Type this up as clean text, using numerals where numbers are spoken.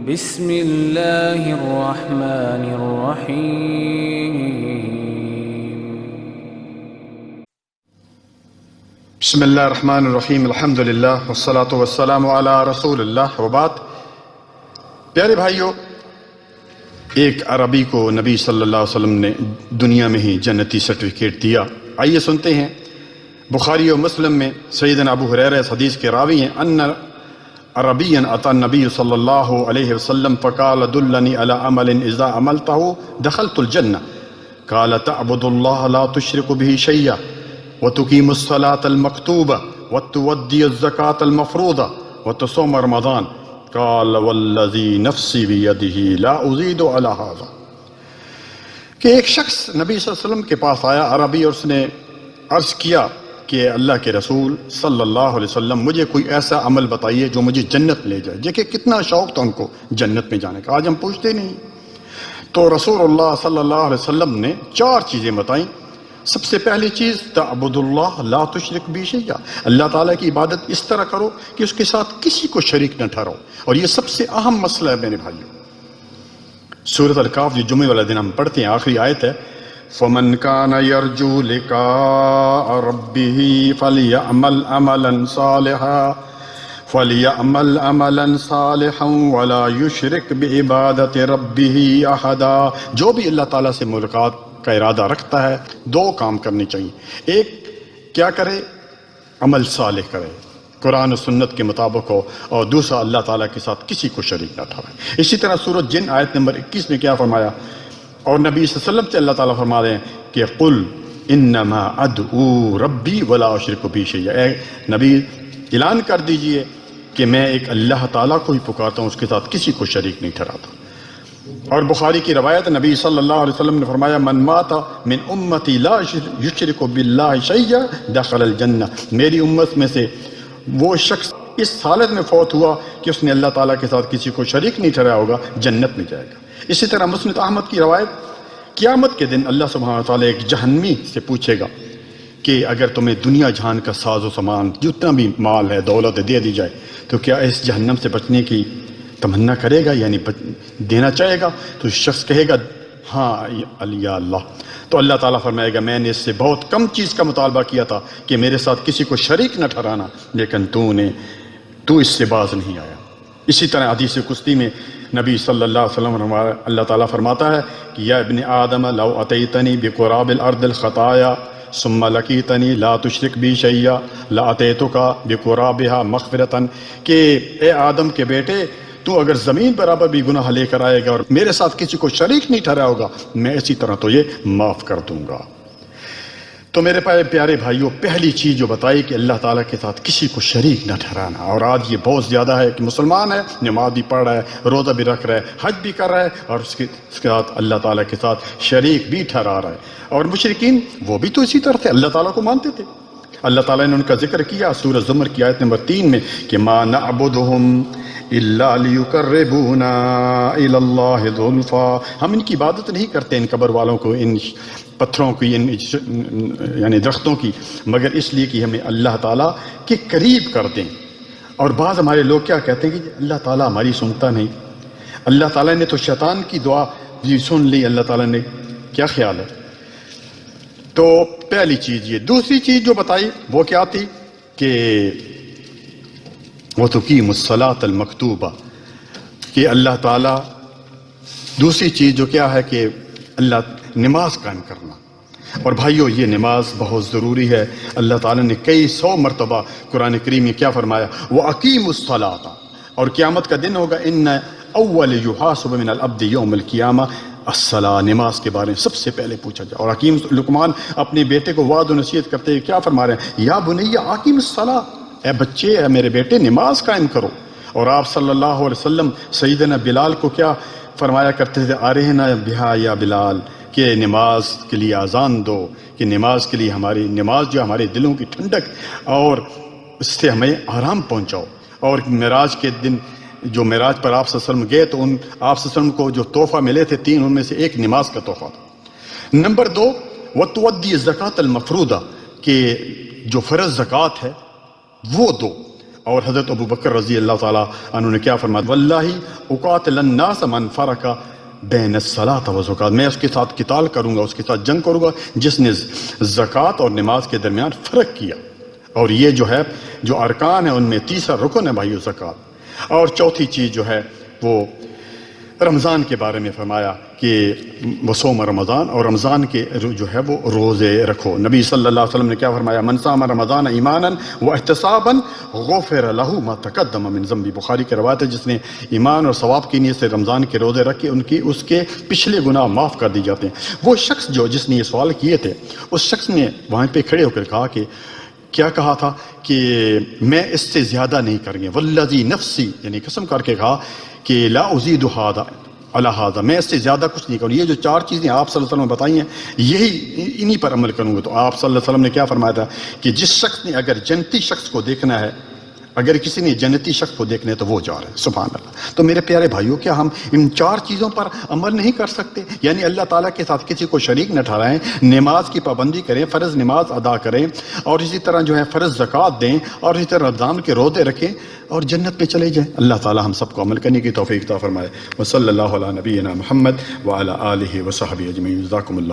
بسم اللہ الرحمن الرحیم بسم اللہ الرحمن الرحیم الحمدللہ والصلاة والسلام علی رسول اللہ وبعد۔ پیارے بھائیو، ایک عربی کو نبی صلی اللہ علیہ وسلم نے دنیا میں ہی جنتی سرٹیفکیٹ دیا۔ آئیے سنتے ہیں، بخاری و مسلم میں سیدنا ابو ہریرہ اس حدیث کے راوی ہیں، ان عربیا اتی النبی صلی اللہ علیہ وسلم فقال دلنی علی عمل اذا عملته دخلت الجنہ قال تعبد اللہ لا تشرک به شیئا وتقیم الصلاة المکتوبہ وتؤدی الزکاة المفروضہ وتصوم رمضان قال والذی نفسی بیدہ لا ازید علی ھذا۔ کہ ایک شخص نبی صلی اللہ علیہ وسلم کے پاس آیا عربی، اور اس نے عرض کیا کہ اللہ کے رسول صلی اللہ علیہ وسلم مجھے کوئی ایسا عمل بتائیے جو مجھے جنت لے جائے۔ دیکھیں کتنا شوق تھا ان کو جنت میں جانے کا، آج ہم پوچھتے نہیں۔ تو رسول اللہ صلی اللہ علیہ وسلم نے 4 چیزیں بتائیں۔ سب سے پہلی چیز تعبد اللہ لا تشرک به شیئا، اللہ تعالیٰ کی عبادت اس طرح کرو کہ اس کے ساتھ کسی کو شریک نہ ٹھہراؤ، اور یہ سب سے اہم مسئلہ ہے میرے بھائیو۔ سورۃ الکاف جو جمعے والا دن ہم پڑھتے ہیں، آخری آیت ہے فَمَنْ كَانَ يَرْجُو لِقَاءَ رَبِّهِ فَلْيَعْمَلْ عَمَلًا صَالِحًا وَلَا يُشْرِكْ بِعِبَادَةِ رَبِّهِ أَحَدًا۔ جو بھی اللہ تعالیٰ سے ملاقات کا ارادہ رکھتا ہے، 2 کام کرنے چاہیے۔ ایک کیا کرے؟ عمل صالح کرے، قرآن و سنت کے مطابق ہو، اور دوسرا اللہ تعالیٰ کے ساتھ کسی کو شریک نہ ٹھہرائے۔ اسی طرح سورۃ جن آیت نمبر 21 میں کیا فرمایا؟ اور نبی صلی اللہ علیہ وسلم سے اللہ تعالیٰ فرما رہے ہیں کہ قل انما ادعو ربی ولا اشرک بہ شیئا، اے نبی اعلان کر دیجئے کہ میں ایک اللہ تعالیٰ کو ہی پکارتا ہوں، اس کے ساتھ کسی کو شریک نہیں ٹھہراتا۔ اور بخاری کی روایت نبی صلی اللہ علیہ وسلم نے فرمایا من مات من امتی لا یشرک باللہ شیئا دخل الجنہ، میری امت میں سے وہ شخص اس حالت میں فوت ہوا کہ اس نے اللہ تعالیٰ کے ساتھ کسی کو شریک نہیں ٹھہرایا ہوگا، جنت میں جائے گا۔ اسی طرح مسند احمد کی روایت، قیامت کے دن اللہ سبحانہ وتعالیٰ ایک جہنمی سے پوچھے گا کہ اگر تمہیں دنیا جہان کا ساز و سامان جتنا بھی مال ہے، دولت دے دی جائے، تو کیا اس جہنم سے بچنے کی تمنا کرے گا، یعنی دینا چاہے گا؟ تو شخص کہے گا ہاں یا اللہ، تو اللہ تعالیٰ فرمائے گا میں نے اس سے بہت کم چیز کا مطالبہ کیا تھا کہ میرے ساتھ کسی کو شریک نہ ٹھہرانا، لیکن تو اس سے باز نہیں آیا۔ اسی طرح حدیث قدسی میں نبی صلی اللہ علیہ وسلم اللہ تعالیٰ فرماتا ہے کہ یا ابن آدم لو اتیتنی بقراب الارض الخطایا ثم لقیتنی لا تشرک بی شیئا لاتیتک بقرابها مغفرۃ، کہ اے آدم کے بیٹے، تو اگر زمین برابر بھی گناہ لے کر آئے گا اور میرے ساتھ کسی کو شریک نہیں ٹھہرایا ہوگا، میں اسی طرح تو یہ معاف کر دوں گا۔ تو میرے پیارے بھائیوں، پہلی چیز جو بتائی کہ اللہ تعالیٰ کے ساتھ کسی کو شریک نہ ٹھہرانا، اور آج یہ بہت زیادہ ہے کہ مسلمان ہے، نماز بھی پڑھ رہا ہے، روزہ بھی رکھ رہا ہے، حج بھی کر رہا ہے، اور اس کے ساتھ اللہ تعالیٰ کے ساتھ شریک بھی ٹھہرا رہا ہے۔ اور مشرکین وہ بھی تو اسی طرح سے اللہ تعالیٰ کو مانتے تھے۔ اللہ تعالیٰ نے ان کا ذکر کیا سورہ زمر کی آیت نمبر 3 میں کہ ما نعبدہم الا لیقربونا الی اللہ زلفا، ہم ان کی عبادت نہیں کرتے، ان قبر والوں کو، ان پتھروں کی، ان یعنی درختوں کی، مگر اس لیے کہ ہمیں اللہ تعالیٰ کے قریب کر دیں۔ اور بعض ہمارے لوگ کیا کہتے ہیں کہ اللہ تعالیٰ ہماری سنتا نہیں، اللہ تعالیٰ نے تو شیطان کی دعا جی سن لی، اللہ تعالیٰ نے کیا خیال ہے؟ تو پہلی چیز یہ۔ دوسری چیز جو بتائی وہ کیا تھی کہ وَتُقِيمُ الصَّلَاةَ الْمَكْتُوبَةَ، کہ اللہ تعالیٰ، دوسری چیز جو کیا ہے کہ اللہ نماز قائم کرنا۔ اور بھائیو یہ نماز بہت ضروری ہے۔ اللہ تعالیٰ نے کئی 100 مرتبہ قرآن کریم میں کیا فرمایا؟ وَأَقِيمُوا الصَّلَاةَ، اور قیامت کا دن ہوگا ان اول یحاسب من العبد یوم القیامہ الصلاۃ، نماز کے بارے میں سب سے پہلے پوچھا جائے۔ اور حکیم لقمان اپنے بیٹے کو وعد و نصیحت کرتے ہوئے کیا فرما رہے ہیں؟ یا بنی اقیم الصلاۃ، اے بچے، اے میرے بیٹے، نماز قائم کرو۔ اور آپ صلی اللہ علیہ وسلم سیدنا بلال کو کیا فرمایا کرتے تھے؟ آرہنا بہا یا بلال، کہ نماز کے لیے اذان دو، کہ نماز کے لیے ہماری نماز جو ہمارے دلوں کی ٹھنڈک اور اس سے ہمیں آرام پہنچاؤ۔ اور معراج کے دن جو معراج پر آپ صلی اللہ علیہ وسلم گئے تو آپ صلی اللہ علیہ وسلم کو جو تحفہ ملے تھے 3، ان میں سے ایک نماز کا تحفہ تھا۔ نمبر 2 وَتُؤَدِّي الزَّكَاةَ الْمَفْرُوضَةَ، کہ جو فرض زکوٰۃ ہے وہ دو۔ اور حضرت ابو بکر رضی اللہ تعالیٰ عنہ نے کیا فرمایا؟ واللہ اقاتل الناس من فرق بین الصلاۃ والزکات، میں اس کے ساتھ قتال کروں گا، اس کے ساتھ جنگ کروں گا جس نے زکوٰۃ اور نماز کے درمیان فرق کیا۔ اور یہ جو ہے جو ارکان ہیں ان میں تیسرا رکن ہے بھائیو زکوٰۃ۔ اور چوتھی چیز جو ہے وہ رمضان کے بارے میں فرمایا کہ وصوم رمضان، اور رمضان کے جو ہے وہ روزے رکھو۔ نبی صلی اللہ علیہ وسلم نے کیا فرمایا؟ من صام رمضان ایمانا واحتسابا غفر له ما تقدم من ذنبه، بخاری کی روایت ہے، جس نے ایمان اور ثواب کی نیت سے رمضان کے روزے رکھے اس کے پچھلے گناہ معاف کر دی جاتے ہیں۔ وہ شخص جس نے یہ سوال کیے تھے، اس شخص نے وہاں پہ کھڑے ہو کر کہا کہ کیا کہا تھا کہ میں اس سے زیادہ نہیں کریں گے، والذی نفسی، یعنی قسم کر کے کہا کہ لا ازید ھذا علی ھذا، میں اس سے زیادہ کچھ نہیں کروں۔ یہ جو چار چیزیں آپ صلی اللہ علیہ وسلم نے بتائی ہیں، انہی پر عمل کروں گا۔ تو آپ صلی اللہ علیہ وسلم نے کیا فرمایا تھا کہ جس شخص نے اگر جنتی شخص کو دیکھنا ہے، اگر کسی نے جنتی شخص کو دیکھنا ہے تو وہ جا رہا ہے۔ سبحان اللہ۔ تو میرے پیارے بھائیوں، کیا ہم ان چار چیزوں پر عمل نہیں کر سکتے؟ یعنی اللہ تعالیٰ کے ساتھ کسی کو شریک نہ ٹھہرائیں، نماز کی پابندی کریں، فرض نماز ادا کریں، اور اسی طرح جو ہے فرض زکوٰۃ دیں، اور اسی طرح رمضان کے روزے رکھیں، اور جنت پہ چلے جائیں۔ اللہ تعالیٰ ہم سب کو عمل کرنے کی توفیق عطا فرمائے۔ وصلی اللہ علی نبینا محمد وعلی آلہ وصحبہ اجمعین۔ جزاکم اللہ۔